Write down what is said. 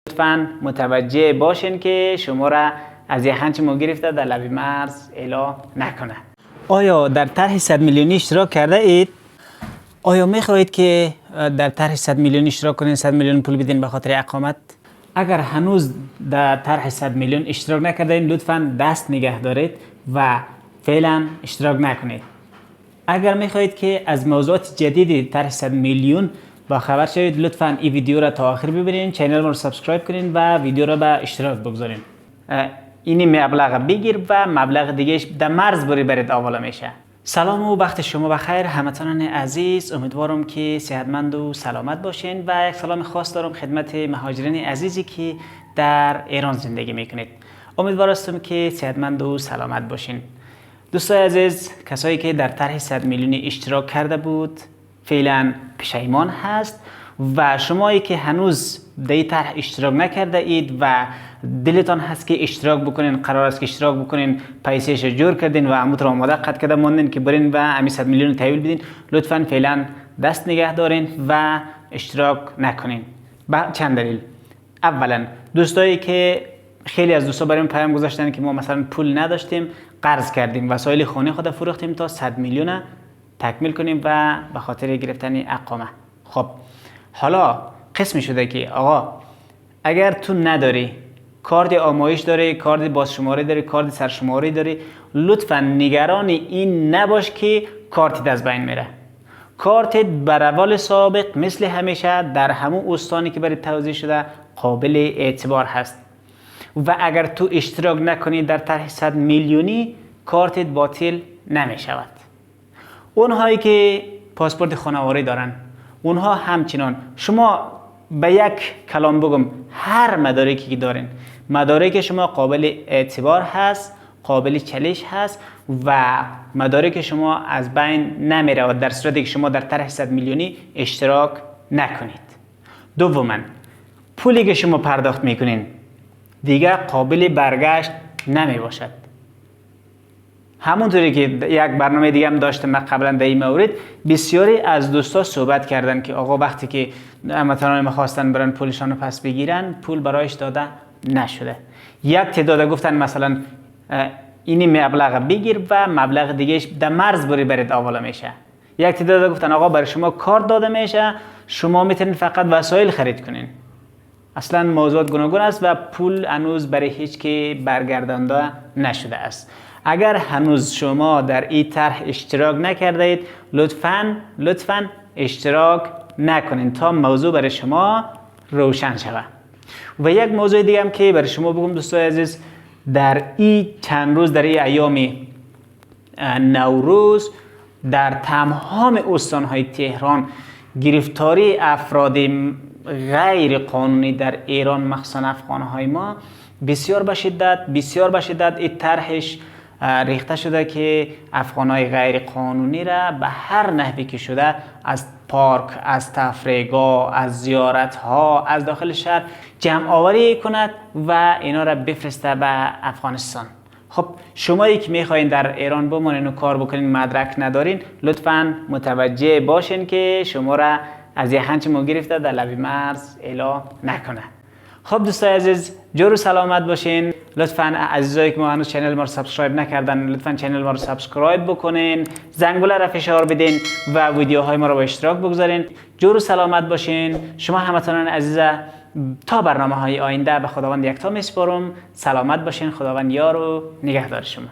لطفاً متوجه باشین که شما را از یخنچ ما گرفته در لب مرز الا نکنه. آیا در طرح 100 میلیونی اشتراک کرده اید؟ آیا میخواهید که در طرح 100 میلیون اشتراک کنین، 100 میلیون پول بدین به خاطر اقامت؟ اگر هنوز در طرح 100 میلیون اشتراک نکردین لطفاً دست نگه دارید و فعلا اشتراک نکنید. اگر میخواهید که از موضوعات جدیدی طرح 100 میلیون با خبر شوید لطفاً این ویدیو را تا آخر ببینید، کانال ما رو سابسکرایب کنین و ویدیو را به اشتراک بگذارین. این مبلغ بگیر و مبلغ دیگهش در مرز برید اول میشه. سلام و وقت شما بخیر هموطنان عزیز، امیدوارم که صحتمند و سلامت باشین و یک سلام خاص دارم خدمت مهاجرین عزیزی که در ایران زندگی میکنید. امیدوارم که صحتمند و سلامت باشین. دوستای عزیز، کسایی که در طرح 100 میلیونی اشتراک کرده بود فعلا پشیمان هست و شمایی که هنوز در این طرح اشتراک نکرده اید و دلتان هست که اشتراک بکنین، قرار است که اشتراک بکنین، پیسهش جور کردین و عمود را آماده قد کرده موندین که برین و امی 100 میلیون تحویل بدین، لطفاً فعلا دست نگه دارین و اشتراک نکنین. با چند دلیل. اولا دوستایی که خیلی از دوستا برام پیام گذاشتن که ما مثلا پول نداشتیم، قرض کردیم، وسایل خانه خود فروختیم تا 100 میلیون تکمیل کنیم و به خاطر گرفتن اقامه. خب حالا قسمی شده که آقا اگر تو نداری، کارت آمایش داری، کارت بازشماری داری، کارت سرشماری داری، لطفا نگران این نباش که کارتت از بین میره. کارتت بر روال سابق مثل همیشه در همون استانی که برای توضیح شده قابل اعتبار هست و اگر تو اشتراک نکنی در طرح 100 میلیونی کارتت باطل نمی شود. اونهایی که پاسپورت خانواری دارن اونها همچنان، شما به یک کلام بگم هر مدارکی که دارین، مدارک شما قابل اعتبار هست، قابل چالش هست و مدارک شما از بین نمیره و در صورتی که شما در طرح 100 میلیونی اشتراک نکنید. دوما پولی که شما پرداخت میکنین دیگه قابل برگشت نمی باشد. همونطوری که یک برنامه دیگه هم داشتم قبلا در این مورد، بسیاری از دوستا صحبت کردن که آقا وقتی که هموطنان ما خواستن برن پولشان رو پس بگیرن پول برایش داده نشده. یک تعداد گفتن مثلا این مبلغ بگیر و مبلغ دیگهش در مرز برید اول میشه. یک تعداد گفتن آقا برای شما کارت داده میشه، شما میتونید فقط وسایل خرید کنین. اصلا موضوعات گوناگون است و پول هنوز برای هیچ کی برگردانده نشده است. اگر هنوز شما در این طرح اشتراک نکرده اید لطفاً اشتراک نکنین تا موضوع برای شما روشن شود. و یک موضوع دیگه هم که برای شما بگم دوستای عزیز، در این چند روز در این ایام نوروز در تمام استانهای تهران گرفتاری افراد غیر قانونی در ایران مخصوصا افغانهای ما بسیار به شدت این طرحش ریخته شده که افغانهای غیر قانونی را به هر نحوی که شده از پارک، از تفریحگاه، از زیارتها، از داخل شهر جمع آوری کند و اینا را بفرسته به افغانستان. خب شمایی که میخواین در ایران بمانین و کار بکنین مدرک ندارین لطفاً متوجه باشین که شما را از یخنچ ما گرفته در لب مرز الا نکنه. خب دوستای عزیز، جور و سلامت باشین. لطفاً عزیزایی که ما هنوز چنل ما رو سابسکرایب نکردن لطفاً چنل ما رو سابسکرایب بکنین، زنگوله را فشار بدین و ویدیوهای ما رو با اشتراک بگذارین. جور و سلامت باشین. شما هموطنان عزیز، تا برنامه های آینده به خداوند یکتا میسپارم. سلامت باشین. خداوند یار و نگهدار شما.